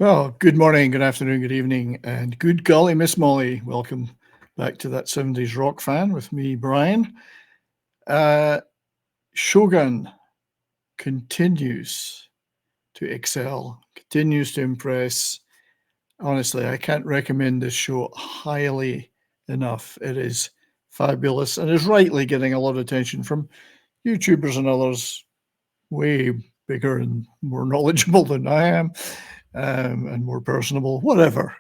Well, good morning, good afternoon, good evening, and good golly, Miss Molly. Welcome back to that 70s rock fan with me, Brian. Uh, Shogun continues to excel, continues to impress. Honestly, I can't recommend this show highly enough. It is fabulous and is rightly getting a lot of attention from YouTubers and others way bigger and more knowledgeable than I am, and more personable, whatever,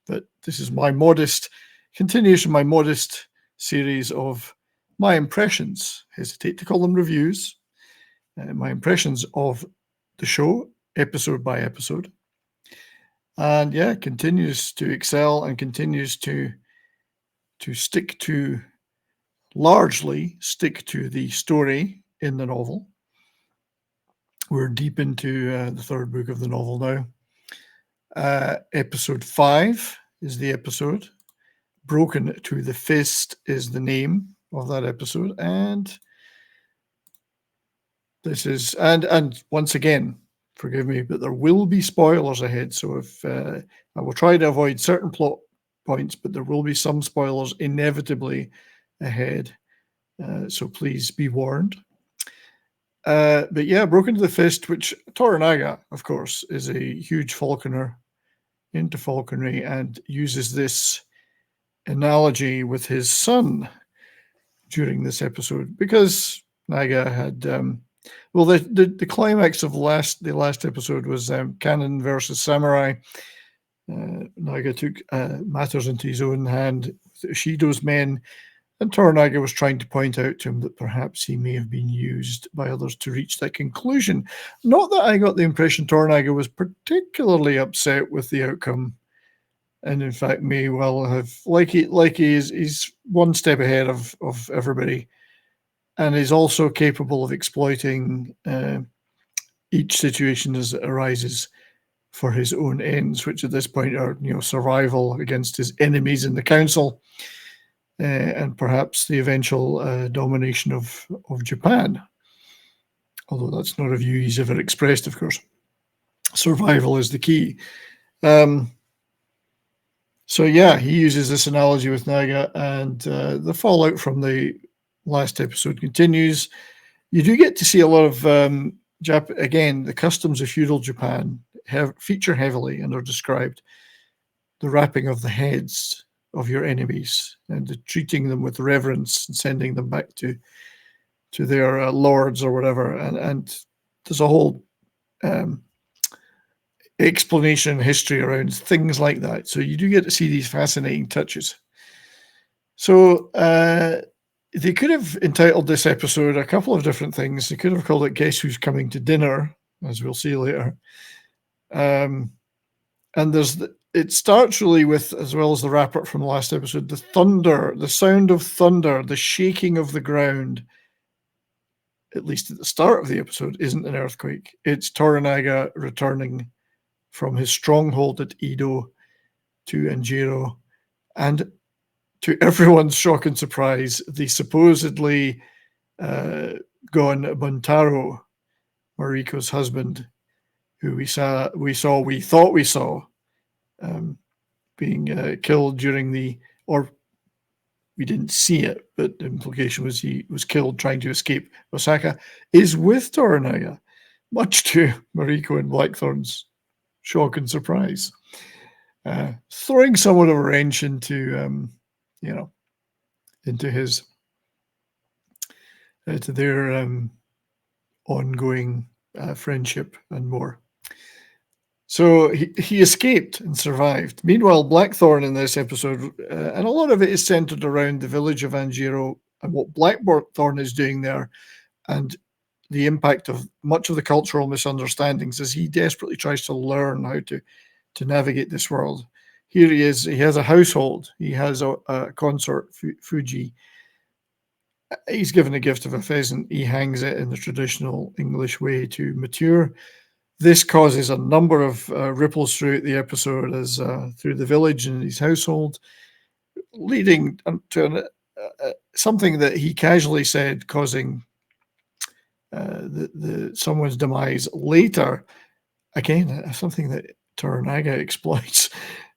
But this is my modest continuation, my modest series of my impressions. Hesitate to call them reviews. My impressions of the show, episode by episode, and yeah, continues to excel and continues to largely stick to the story in the novel. We're deep into the third book of the novel now. Episode 5 is the episode. Broken to the Fist is the name of that episode. And this is, and once again, forgive me, but there will be spoilers ahead. So if I will try to avoid certain plot points, but there will be some spoilers inevitably ahead. So please be warned. But yeah, Broken to the Fist, which Toranaga, of course, is a huge falconer into falconry and uses this analogy with his son during this episode because Naga had the climax of the last episode was Canon versus Samurai. Naga took matters into his own hand with Ishido's men, and Toranaga was trying to point out to him that perhaps he may have been used by others to reach that conclusion. Not that I got the impression Toranaga was particularly upset with the outcome, and in fact may well have, he's one step ahead of everybody, and is also capable of exploiting each situation as it arises for his own ends, which at this point are survival against his enemies in the council. And perhaps the eventual domination of Japan. Although that's not a view he's ever expressed, of course. Survival is the key. So yeah, he uses this analogy with Naga, and the fallout from the last episode continues. You do get to see a lot of, again, the customs of feudal Japan feature heavily and are described. The wrapping of the heads of your enemies and treating them with reverence and sending them back to their lords or whatever. And there's a whole explanation history around things like that. So you do get to see these fascinating touches. So they could have entitled this episode a couple of different things. They could have called it Guess Who's Coming to Dinner, as we'll see later. And it starts really with, as well as the wrap-up from the last episode, the thunder, the sound of thunder, the shaking of the ground, at least at the start of the episode, isn't an earthquake. It's Toranaga returning from his stronghold at Edo to Ajiro, and to everyone's shock and surprise, the supposedly gone Buntaro, Mariko's husband, who we thought we saw being killed during or we didn't see it, but the implication was he was killed trying to escape Osaka, is with Toranaga, much to Mariko and Blackthorn's shock and surprise, throwing somewhat of a wrench into his to their ongoing friendship and more. So he escaped and survived. Meanwhile, Blackthorn in this episode, and a lot of it is centered around the village of Ajiro and what Blackthorn is doing there, and the impact of much of the cultural misunderstandings as he desperately tries to learn how to navigate this world. Here he is. He has a household. He has a consort, Fuji. He's given a gift of a pheasant. He hangs it in the traditional English way to mature. This causes a number of ripples throughout the episode as through the village and his household, leading to something that he casually said causing someone's demise later. Again, something that Toranaga exploits.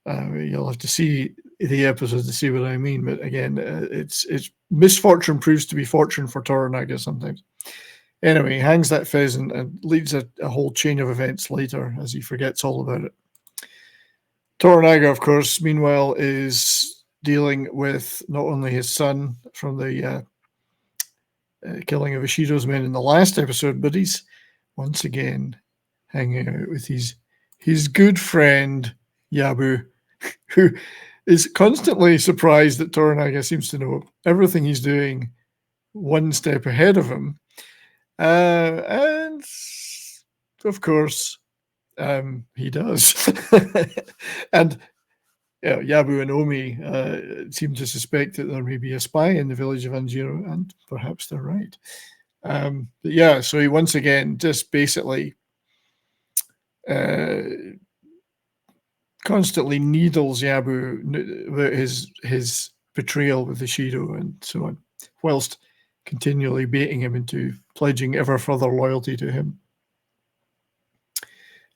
You'll have to see the episode to see what I mean. But again, it's misfortune proves to be fortune for Toranaga sometimes. Anyway, he hangs that pheasant and leads a whole chain of events later as he forgets all about it. Toranaga, of course, meanwhile, is dealing with not only his son from the killing of Ishido's men in the last episode, but he's once again hanging out with his good friend Yabu, who is constantly surprised that Toranaga seems to know everything he's doing one step ahead of him. And of course, he does. And Yabu and Omi seem to suspect that there may be a spy in the village of Ajiro, and perhaps they're right. But yeah, so he once again just basically constantly needles Yabu about his betrayal with Ishido and so on, whilst continually baiting him into pledging ever further loyalty to him.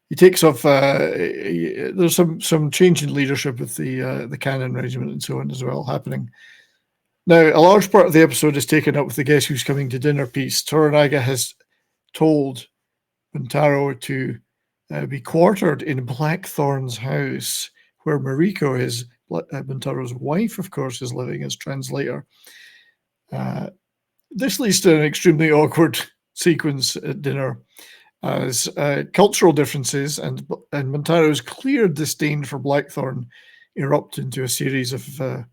He takes off. There's some change in leadership with the Cannon Regiment and so on as well happening. Now, a large part of the episode is taken up with the Guess Who's Coming to Dinner piece. Toranaga has told Buntaro to be quartered in Blackthorn's house, where Mariko, his Buntaro's wife, of course, is living as translator. This leads to an extremely awkward sequence at dinner, as cultural differences and Buntaro's clear disdain for Blackthorn erupt into a series of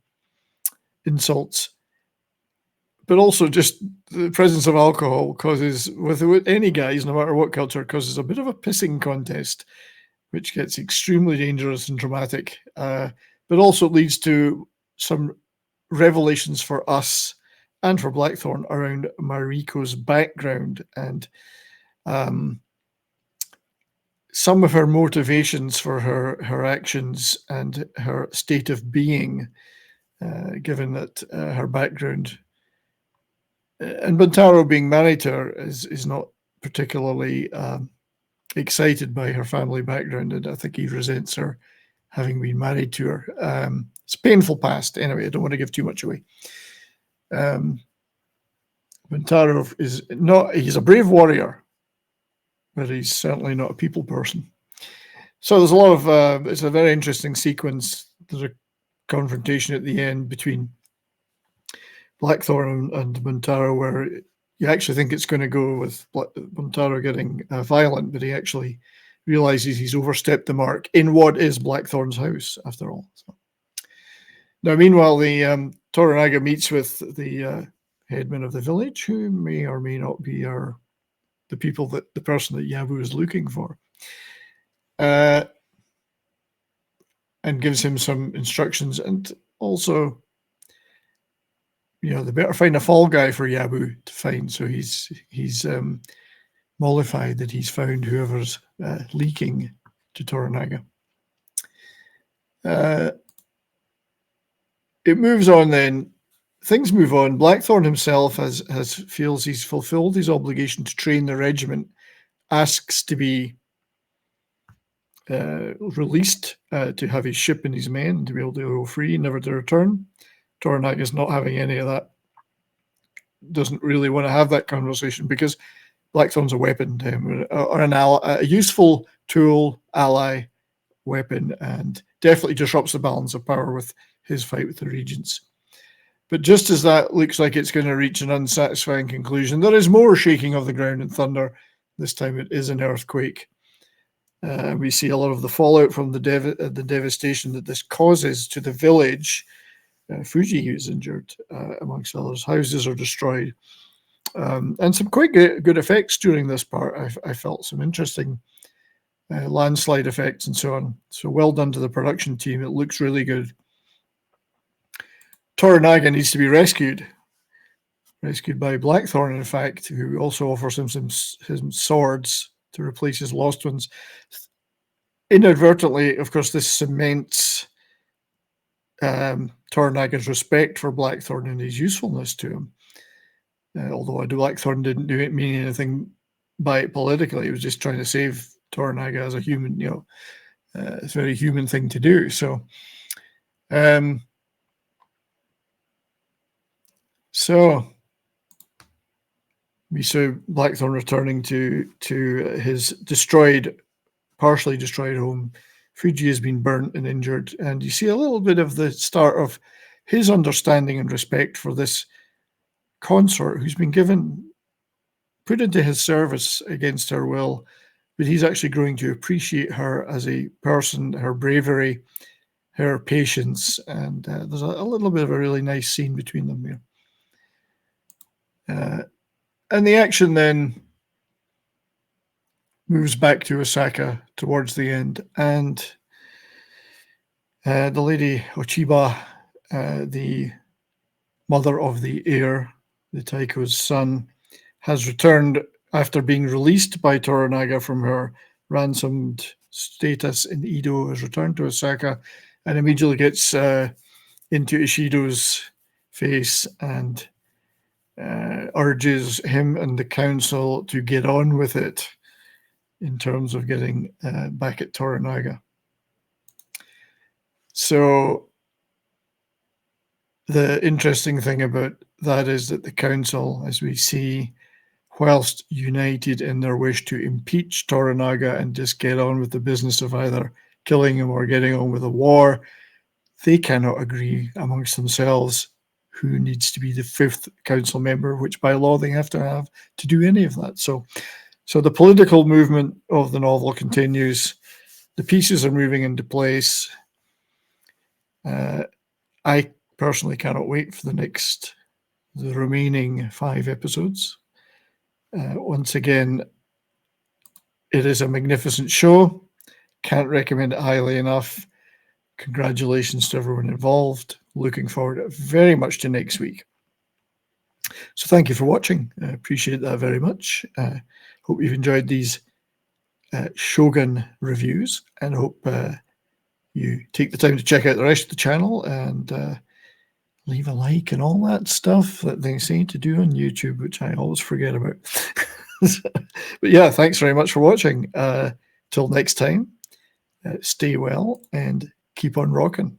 insults. But also just the presence of alcohol causes, with any guys, no matter what culture, causes a bit of a pissing contest, which gets extremely dangerous and dramatic, but also leads to some revelations for us and for Blackthorn around Mariko's background and some of her motivations for her actions and her state of being, given that her background and Buntaro being married to her is not particularly excited by her family background, and I think he resents her having been married to her. It's a painful past. Anyway, I don't want to give too much away. Buntaro he's a brave warrior, but he's certainly not a people person. So there's a lot of, it's a very interesting sequence. There's a confrontation at the end between Blackthorn and Buntaro, where you actually think it's going to go with Buntaro getting violent, but he actually realizes he's overstepped the mark in what is Blackthorn's house, after all. So. Now, meanwhile, the Toranaga meets with the headman of the village, who may or may not be the person that Yabu is looking for, and gives him some instructions, and also, they better find a fall guy for Yabu to find. So he's mollified that he's found whoever's leaking to Toranaga. It moves on then. Things move on. Blackthorn himself feels he's fulfilled his obligation to train the regiment, asks to be released to have his ship and his men to be able to go free, never to return. Toranaga's not having any of that. Doesn't really want to have that conversation because Blackthorn's a weapon to him, or a useful tool, ally, weapon, and definitely disrupts the balance of power with his fight with the regents. But just as that looks like it's going to reach an unsatisfying conclusion, there is more shaking of the ground and thunder. This time it is an earthquake. We see a lot of the fallout from the devastation that this causes to the village. Fuji is injured, amongst others. Houses are destroyed. And some quite good effects during this part. I felt some interesting landslide effects and so on. So well done to the production team. It looks really good. Toranaga needs to be rescued by Blackthorn, in fact, who also offers him some swords to replace his lost ones. Inadvertently, of course, this cements Toranaga's respect for Blackthorn and his usefulness to him. Although Blackthorn didn't mean anything by it politically, he was just trying to save Toranaga as a human, it's a very human thing to do. So, we saw Blackthorn returning to his partially destroyed home. Fuji has been burnt and injured, and you see a little bit of the start of his understanding and respect for this consort who's been put into his service against her will, but he's actually growing to appreciate her as a person, her bravery, her patience, and there's a little bit of a really nice scene between them here. And the action then moves back to Osaka towards the end, and the lady Ochiba, the mother of the heir, the Taiko's son, has returned after being released by Toranaga from her ransomed status in Edo, has returned to Osaka and immediately gets into Ishido's face and urges him and the council to get on with it in terms of getting back at Toranaga. So the interesting thing about that is that the council, as we see, whilst united in their wish to impeach Toranaga and just get on with the business of either killing him or getting on with the war, they cannot agree amongst themselves who needs to be the fifth council member, which by law they have to do any of that. So the political movement of the novel continues. The pieces are moving into place. I personally cannot wait for the remaining 5 episodes. Once again, it is a magnificent show. Can't recommend it highly enough. Congratulations to everyone involved. Looking forward very much to next week. So thank you for watching. I appreciate that very much. Hope you've enjoyed these Shogun reviews, and hope you take the time to check out the rest of the channel and leave a like and all that stuff that they say to do on YouTube, which I always forget about. But yeah, thanks very much for watching. Till next time, stay well and keep on rocking.